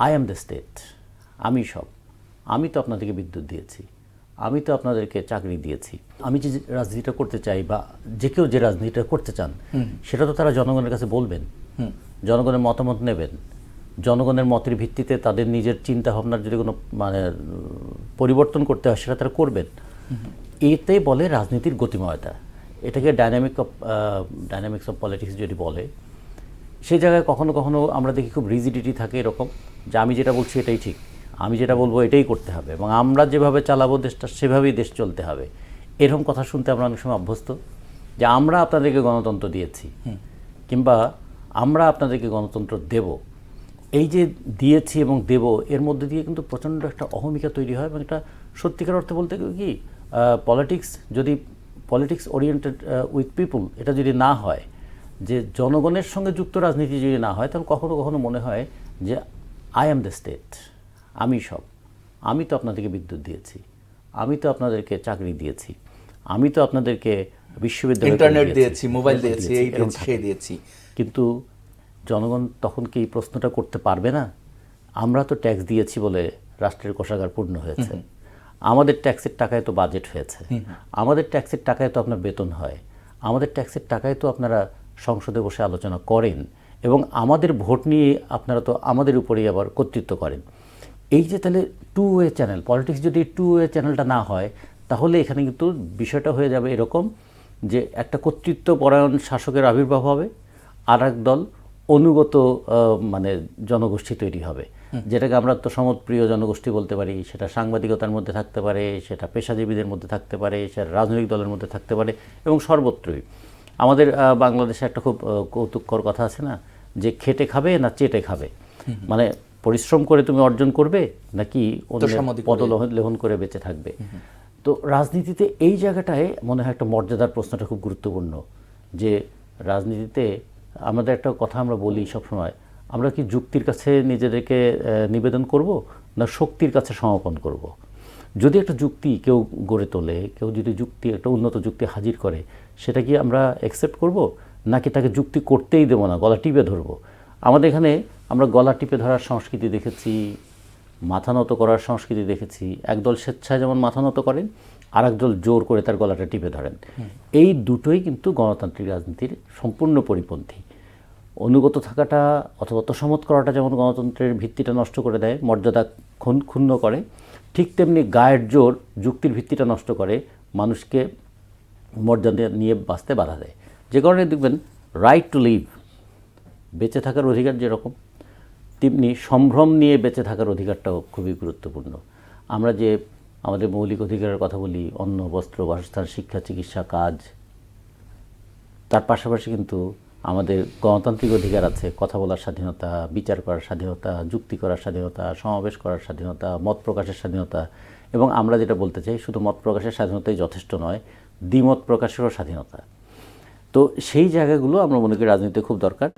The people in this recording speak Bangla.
আই অ্যাম দ্য স্টেট, আমি সব, আমি তো আপনাদেরকে বিদ্যুৎ দিয়েছি, আমি তো আপনাদেরকে চাকরি দিয়েছি। আমি যে রাজনীতিটা করতে চাই বা যে কেউ যে রাজনীতিটা করতে চান সেটা তো তারা জনগণের কাছে বলবেন, জনগণের মতামত নেবেন, জনগণের মতের ভিত্তিতে তাদের নিজের চিন্তা ভাবনার যদি কোনো মানে পরিবর্তন করতে হয় সেটা তারা করবেন। এতে বলে রাজনীতির গতিময়তা। এটাকে ডাইনামিক্স অফ পলিটিক্স যদি বলে, সেই জায়গায় কখনো কখনো আমরা দেখি খুব রিজিডিটি থাকে এরকম যে আমি যেটা বলছি এটাই ঠিক, আমি যেটা বলবো এটাই করতে হবে এবং আমরা যেভাবে চালাবো দেশটা সেভাবেই দেশ চলতে হবে। এরকম কথা শুনতে আমরা অনেক সময় অভ্যস্ত, যে আমরা আপনাদেরকে গণতন্ত্র দিয়েছি কিংবা আমরা আপনাদেরকে গণতন্ত্র দেব। এই যে দিয়েছি এবং দেব এর মধ্যে দিয়ে কিন্তু প্রচণ্ড একটা অহমিকা তৈরি হয় এবং এটা সত্যিকার অর্থে বলতে কি পলিটিক্স ওরিয়েন্টেড উইথ পিপুল এটা যদি না হয়, যে জনগণের সঙ্গে যুক্ত রাজনীতি যদি না হয়, তাহলে কখনো কখনো মনে হয় যে আই অ্যাম দ্য স্টেট, আমি সব, আমি তো আপনাদেরকে বিদ্যুৎ দিয়েছি, আমি তো আপনাদেরকে চাকরি দিয়েছি, আমি তো আপনাদেরকে বিশ্ববিদ্যালয় ইন্টারনেট দিয়েছি, মোবাইল দিয়েছি, এই দিয়েছি, সেই দিয়েছি। কিন্তু জনগণ তখন কি এই প্রশ্নটা করতে পারবে না? আমরা তো ট্যাক্স দিয়েছি বলে রাষ্ট্রের কোষাগার পূর্ণ হয়েছে, আমাদের ট্যাক্সের টাকায় তো বাজেট হয়েছে, আমাদের ট্যাক্সের টাকায় তো আপনার বেতন হয়, আমাদের ট্যাক্সের টাকায় তো আপনারা সংসদে বসে আলোচনা করেন এবং আমাদের ভোট নিয়ে আপনারা তো আমাদের উপরেই আবার কর্তৃত্ব করেন। এই যে তাহলে টু ওয়ে চ্যানেল, পলিটিক্স যদি টু ওয়ে চ্যানেলটা না হয়, তাহলে এখানে কিন্তু বিষয়টা হয়ে যাবে এরকম যে একটা কর্তৃত্বপরায়ণ শাসকের আবির্ভাব হবে, আর এক দল অনুগত মানে জনগোষ্ঠী তৈরি হবে, যেটাকে আমরা তো সমাজপ্রিয় জনগোষ্ঠী বলতে পারি। সেটা সাংবাদিকতার মধ্যে থাকতে পারে, সেটা পেশাজীবীদের মধ্যে থাকতে পারে, সেটা রাজনৈতিক দলের মধ্যে থাকতে পারে এবং সর্বত্রই। আমাদের বাংলাদেশে একটা খুব কৌতুককর কথা আছে না, যে খেটে খাবে না চেটে খাবে, মানে পরিশ্রম করে তুমি অর্জন করবে নাকি পদলেহন করে বেঁচে থাকবে। তো রাজনীতিতে এই জায়গাটায় মনে হয় একটা মর্যাদার প্রশ্নটা খুব গুরুত্বপূর্ণ, যে রাজনীতিতে আমাদের একটা কথা আমরা বলি সবসময়, আমরা কি যুক্তির কাছে নিজেদেরকে নিবেদন করব না শক্তির কাছে সমাপন করব? যদি একটা যুক্তি কেউ গড়ে তোলে, কেউ যদি একটা উন্নত যুক্তি হাজির করে, সেটা কি আমরা অ্যাকসেপ্ট করব নাকি তাকে যুক্তি করতেই দেবো না, গলা টিপে ধরবো? আমাদের এখানে আমরা গলা টিপে ধরার সংস্কৃতি দেখেছি, মাথা নত করার সংস্কৃতি দেখেছি। একদল স্বেচ্ছায় যেমন মাথা নত করেন, আর একদল জোর করে তার গলাটা টিপে ধরেন। এই দুটোই কিন্তু গণতান্ত্রিক রাজনীতির সম্পূর্ণ পরিপন্থী। অনুগত থাকাটা অথবা তোষামত করাটা যেমন গণতন্ত্রের ভিত্তিটা নষ্ট করে দেয়, মর্যাদা ক্ষুণ্ণ করে, ঠিক তেমনি গায়ের জোর যুক্তির ভিত্তিটা নষ্ট করে, মানুষকে মর্যাদা নিয়ে বাঁচতে বাধা দেয়। যে কারণে দেখবেন রাইট টু লিভ, বেঁচে থাকার অধিকার যেরকম, তেমনি সম্ভ্রম নিয়ে বেঁচে থাকার অধিকারটাও খুবই গুরুত্বপূর্ণ। আমরা যে আমাদের মৌলিক অধিকারের কথা বলি, অন্ন, বস্ত্র, বাসস্থান, শিক্ষা, চিকিৎসা, কাজ, তার পাশাপাশি কিন্তু আমাদের গণতান্ত্রিক অধিকার আছে, কথা বলার স্বাধীনতা, বিচার করার স্বাধীনতা, যুক্তি করার স্বাধীনতা, সমাবেশ করার স্বাধীনতা, মত প্রকাশের স্বাধীনতা, এবং আমরা যেটা বলতে চাই শুধু মত প্রকাশের স্বাধীনতাই যথেষ্ট নয়, দ্বিমত প্রকাশেরও স্বাধীনতা। তো সেই জায়গাগুলো আমরা মনে করি রাজনীতিতে খুব দরকার।